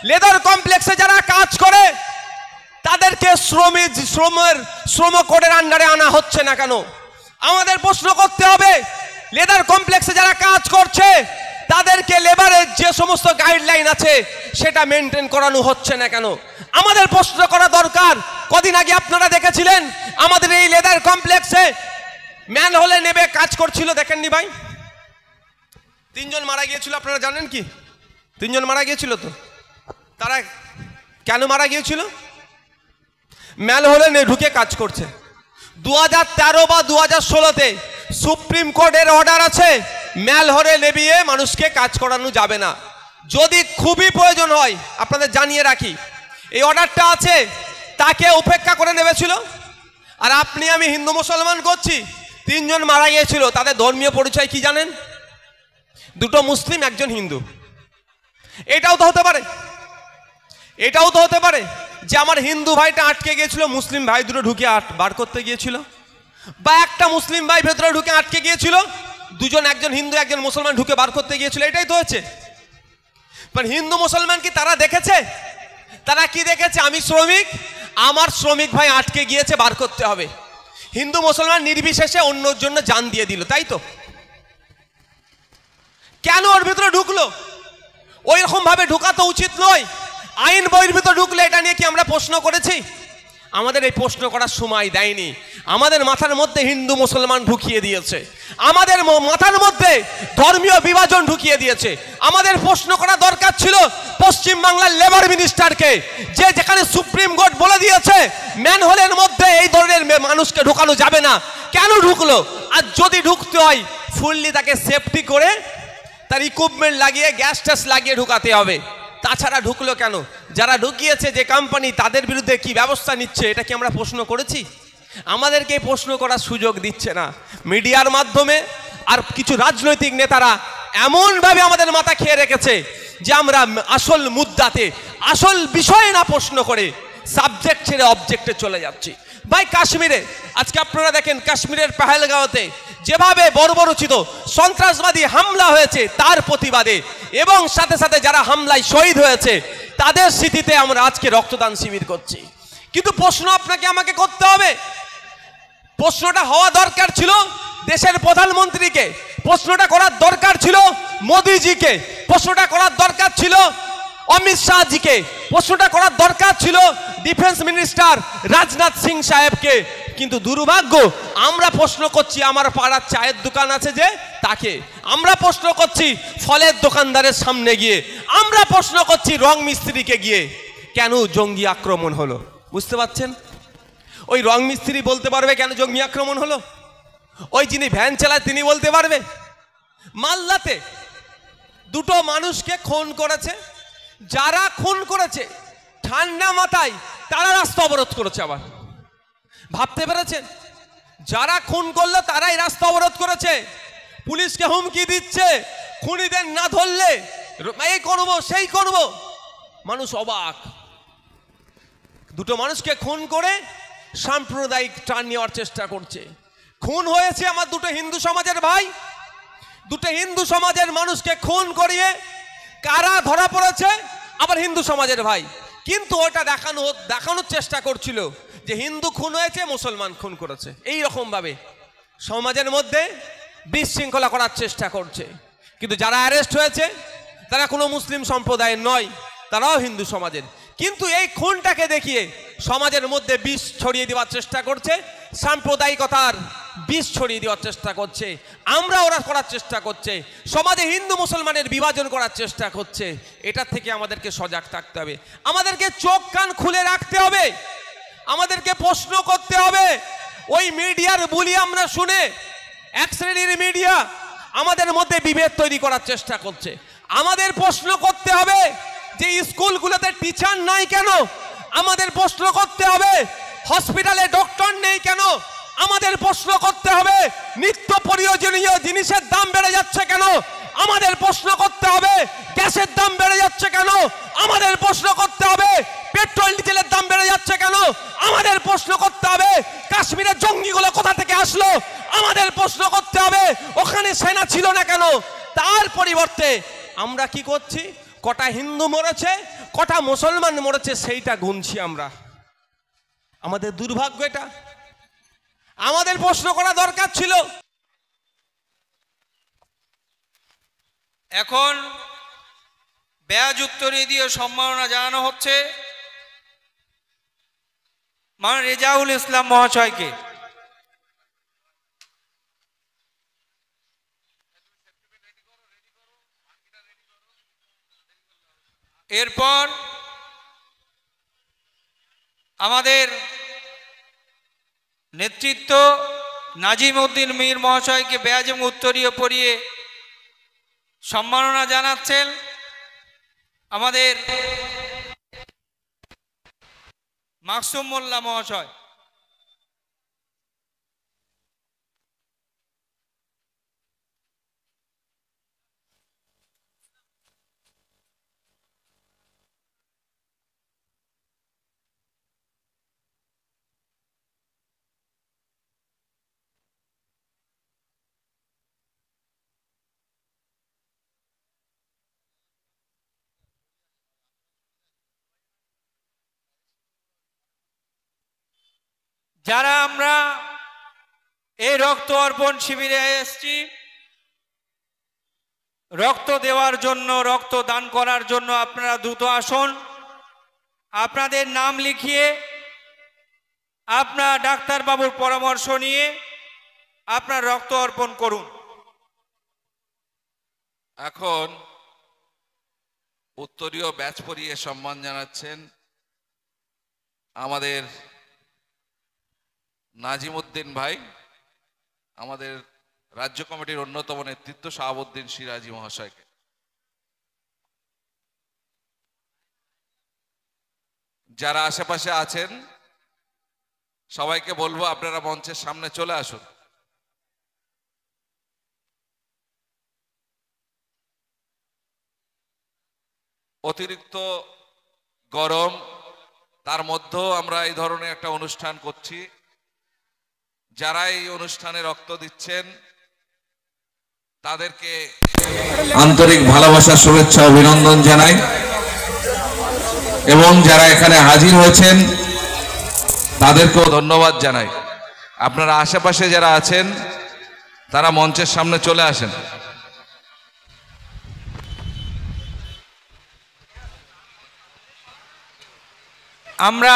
Leather কমপ্লেক্সে যারা কাজ করে তাদেরকে শ্রম কোডের আন্ডারে আনা হচ্ছে না কেন? আমাদের প্রশ্ন করতে হবে, লেদার কমপ্লেক্সে যারা কাজ করছে তাদেরকে লেবারের যে সমস্ত গাইডলাইন আছে সেটা মেনটেন করানো হচ্ছে না কেন? আমাদের প্রশ্ন করা দরকার। কদিন আগে আপনারা দেখেছিলেন আমাদের এই লেদার কমপ্লেক্সে ম্যানহোলে নেবে কাজ করছিল, দেখেননি ভাই? 3 জন মারা গিয়েছিল, আপনারা জানেন কি? 3 জন মারা গিয়েছিল। তো তারা কেন মারা গিয়েছিল? ম্যানহোলে ঢুকে কাজ করছে। 2013 বা 2016-তে সুপ্রিম কোর্টের অর্ডার আছে ম্যানহোলে নেবিয়ে মানুষকে কাজ করানো যাবে না। যদি খুবই প্রয়োজন হয়, আপনাদের জানিয়ে রাখি, এই অর্ডারটা আছে, তাকে উপেক্ষা করে নেবেছিল। আর আপনি আমি হিন্দু মুসলমান করছি, 3 জন মারা গিয়েছিল, তাদের ধর্মীয় পরিচয় কি জানেন? 2 মুসলিম, 1 হিন্দু। এটাও তো হতে পারে, এটাও তো হতে পারে যে আমার হিন্দু ভাইটা আটকে গিয়েছিল, মুসলিম ভাই দুটো ঢুকে বার করতে গিয়েছিল, বা একটা মুসলিম ভাই ভেতরে ঢুকে আটকে গিয়েছিল, 2 জন, 1 হিন্দু 1 মুসলমান ঢুকে বার করতে গিয়েছিল। এটাই তো হয়েছে। হিন্দু মুসলমান কি তারা দেখেছে? তারা কি দেখেছে? আমি শ্রমিক, আমার শ্রমিক ভাই আটকে গিয়েছে, বার করতে হবে। হিন্দু মুসলমান নির্বিশেষে অন্যর জন্য জান দিয়ে দিল, তাই তো? কেন ওর ভিতরে ঢুকলো? ওই রকম ভাবে ঢুকা তো উচিত নয়। আইন বইয়ের ভিতরে ঢুকলে এটা নিয়ে কি আমরা প্রশ্ন করেছি? আমাদের এই প্রশ্ন করার সময় দেয়নি। আমাদের মাথার মধ্যে হিন্দু মুসলমান ঢুকিয়ে দিয়েছে, আমাদের মাথার মধ্যে ধর্মীয় বিভাজন ঢুকিয়ে দিয়েছে। আমাদের প্রশ্ন করা দরকার ছিল পশ্চিম বাংলার লেবার মিনিস্টারকে, যে যেখানে সুপ্রিম কোর্ট বলে দিয়েছে ম্যানহোলের মধ্যে এই ধরনের মানুষকে ঢুকানো যাবে না, কেন ঢুকলো? আর যদি ঢুকতে হয় ফুললি তাকে সেফটি করে তার ইকুইপমেন্ট লাগিয়ে গ্যাস ট্যাস লাগিয়ে ঢুকাতে হবে। তাছাড়া ঢুকলো কেন? যারা ঢুকিয়েছে যে কোম্পানি, তাদের বিরুদ্ধে কি ব্যবস্থা নিচ্ছে এটা কি আমরা প্রশ্ন করেছি? আমাদেরকে প্রশ্ন করার সুযোগ দিচ্ছে না মিডিয়ার মাধ্যমে। আর কিছু রাজনৈতিক নেতারা এমনভাবে আমাদের মাথা খেয়ে রেখেছে যে আমরা আসল মুদ্দাতে, আসল বিষয়ে না প্রশ্ন করে সাবজেক্ট ছেড়ে অবজেক্টে চলে যাচ্ছি। ভাই কাশ্মীরে আজকে আপনারা দেখেন, কাশ্মীরের পেহেলগাঁওতে যেভাবে বর্বরচিত সন্ত্রাসবাদী হামলা হয়েছে তার প্রতিবাদে, এবং সাথে সাথে যারা হামলায় শহীদ হয়েছে তাদের স্মৃতিতে আমরা আজকে রক্তদান শিবির করছি। কিন্তু প্রশ্ন আপনাকে আমাকে করতে হবে, প্রশ্নটা হওয়া দরকার ছিল দেশের প্রধানমন্ত্রীকে, প্রশ্নটা করার দরকার ছিল মোদিজিকে, প্রশ্নটা করার দরকার ছিল অমিত শাহজিকে, প্রশ্নটা করার দরকার ছিল ডিফেন্স মিনিস্টার রাজনাথ সিং সাহেবকে। কিন্তু দুর্ভাগ্য, আমরা প্রশ্ন করছি আমার পাড়ার চায়ের দোকান আছে যে তাকে, আমরা প্রশ্ন করছি ফলের দোকানদারের সামনে গিয়ে, আমরা প্রশ্ন করছি রং মিস্ত্রিকে গিয়ে। কেন জঙ্গি আক্রমণ হলো? বুঝতে পারছেন? ওই রং মিস্ত্রি বলতে পারবে কেন জঙ্গি আক্রমণ হলো? ওই যিনি ভ্যান চালায় তিনি বলতে পারবে? মালদাতে 2 মানুষকে খুন করেছে, যারা খুন করেছে ঠান্ডা মাথায় তারা রাস্তা অবরোধ করেছে। আবার ভাবতে পেরেছেন? যারা খুন করলো তারাই রাস্তা অবরোধ করেছে, পুলিশকে হুমকি দিচ্ছে খুনিদের না ধরলে এই করব সেই করব। মানুষ অবাক। 2 মানুষকে খুন করে সাম্প্রদায়িক টান নেওয়ার চেষ্টা করছে। খুন হয়েছে আমার 2 হিন্দু সমাজের ভাই, 2 হিন্দু সমাজের মানুষকে খুন করিয়ে কারা ধরা পড়েছে? আবার হিন্দু সমাজের ভাই। কিন্তু ওটা দেখানোর চেষ্টা করছিল যে হিন্দু খুন হয়েছে, মুসলমান খুন করেছে। এই রকম ভাবে সমাজের মধ্যে বিশৃঙ্খলা করার চেষ্টা করছে। কিন্তু যারা অ্যারেস্ট হয়েছে তারা কোনো মুসলিম সম্প্রদায়ের নয়, তারাও হিন্দু সমাজের। কিন্তু এই খুনটাকে দেখিয়ে সমাজের মধ্যে বিষ ছড়িয়ে দেওয়ার চেষ্টা করছে, সাম্প্রদায়িকতার বিষ ছড়িয়ে দেওয়ার চেষ্টা করছে। আমরা ওরা করার চেষ্টা করছে, সমাজে হিন্দু মুসলমানের বিভাজন করার চেষ্টা করছে। এটার থেকে আমাদেরকে সজাগ থাকতে হবে, আমাদেরকে চোখ কান খুলে রাখতে হবে, আমাদেরকে প্রশ্ন করতে হবে। ওই মিডিয়ার বুলি আমরা শুনে, 1 শ্রেণীর মিডিয়া আমাদের মধ্যে বিভেদ তৈরি করার চেষ্টা করছে। আমাদের প্রশ্ন করতে হবে যে স্কুলগুলোতে টিচার নাই কেন? আমাদের প্রশ্ন করতে হবে হসপিটালে ডক্টর নেই কেন? আমাদের প্রশ্ন করতে হবে নিত্য প্রয়োজনীয় জিনিসের দাম বেড়ে যাচ্ছে কেন? আমাদের প্রশ্ন করতে হবে গ্যাসের দাম বেড়ে যাচ্ছে কেন? আমাদের প্রশ্ন করতে হবে পেট্রোল ডিজেলের দাম বেড়ে যাচ্ছে কেন? আমাদের প্রশ্ন করতে হবে কাশ্মীরের জঙ্গিগুলো কোথা থেকে আসলো? আমাদের প্রশ্ন করতে হবে ওখানে সেনা ছিল না কেন? তার পরিবর্তে আমরা কি করছি? কটা হিন্দু মরেছে, কটা মুসলমান মরেছে সেইটা গুনছি আমরা। আমাদের দুর্ভাগ্য এটা। আমাদের প্রশ্ন করা দরকার ছিল। এখন ব্যাজ উত্তরে দিয়ে সম্মাননা জানানো হচ্ছে মাওলানা রেজাউল ইসলাম মহাশয়কে। এরপর আমাদের নেতৃত্ব নাজিম উদ্দিন মীর মহাশয়কে ব্যাজ এবং উত্তরীয় পরিয়ে সম্মাননা জানাচ্ছেন আমাদের মাকসুম মোল্লা মহাশয়। যারা আমরা এই রক্ত অর্পণ শিবিরে এসেছি রক্ত দেওয়ার জন্য, রক্ত দান করার জন্য, আপনারা দ্রুত আসুন। আপনাদের নাম লিখিয়ে আপনার ডাক্তারবাবুর পরামর্শ নিয়ে আপনার রক্ত অর্পণ করুন। এখন উত্তরীয় ব্যাচ পরিয়ে সম্মান জানাচ্ছেন আমাদের নাজিম উদ্দিন ভাই, আমাদের রাজ্য কমিটির অন্যতম নেতৃত্ব শাহাবুদ্দিন সিরাজি মহাশয়কে। যারা আশেপাশে আছেন সবাইকে বলবো আপনারা মঞ্চের সামনে চলে আসুন। অতিরিক্ত গরম, তার মধ্যেও আমরা এই ধরনের একটা অনুষ্ঠান করছি। যারা এই অনুষ্ঠানে রক্ত দিচ্ছেন তাদেরকে আন্তরিক ভালোবাসা, শুভেচ্ছা, অভিনন্দন জানাই এবং যারা এখানে হাজির হয়েছেন তাদেরকেও ধন্যবাদ জানাই। আপনারা আশেপাশে যারা আছেন তারা মঞ্চের সামনে চলে আসেন। আমরা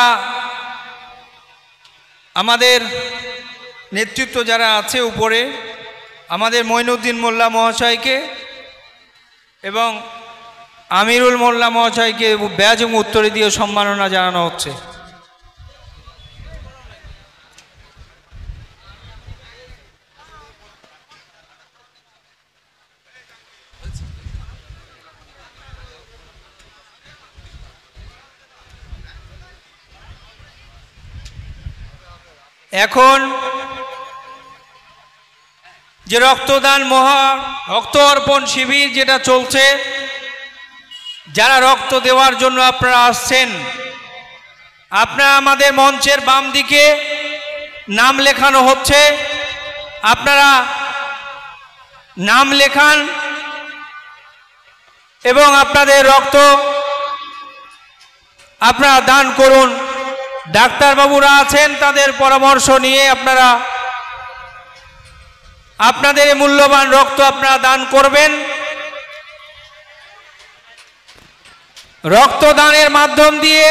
আমাদের নেতৃত্ব যারা আছে উপরে, আমাদের মঈনুদ্দিন মোল্লা মহাশয়কে এবং আমিরুল মোল্লা মহাশয়কে ব্যাজ এবং উত্তরে দিয়ে সম্মাননা জানানো হচ্ছে। এখন যে রক্তদান রক্ত অর্পণ শিবির যেটা চলছে, যারা রক্ত দেওয়ার জন্য আপনারা আসছেন, আপনারা আমাদের মঞ্চের বাম দিকে নাম লেখানো হচ্ছে, আপনারা নাম লেখান এবং আপনাদের রক্ত আপনারা দান করুন। ডাক্তারবাবুরা আছেন, তাদের পরামর্শ নিয়ে আপনারা আপনাদের মূল্যবান রক্ত আপনারা দান করবেন। রক্তদানের মাধ্যম দিয়ে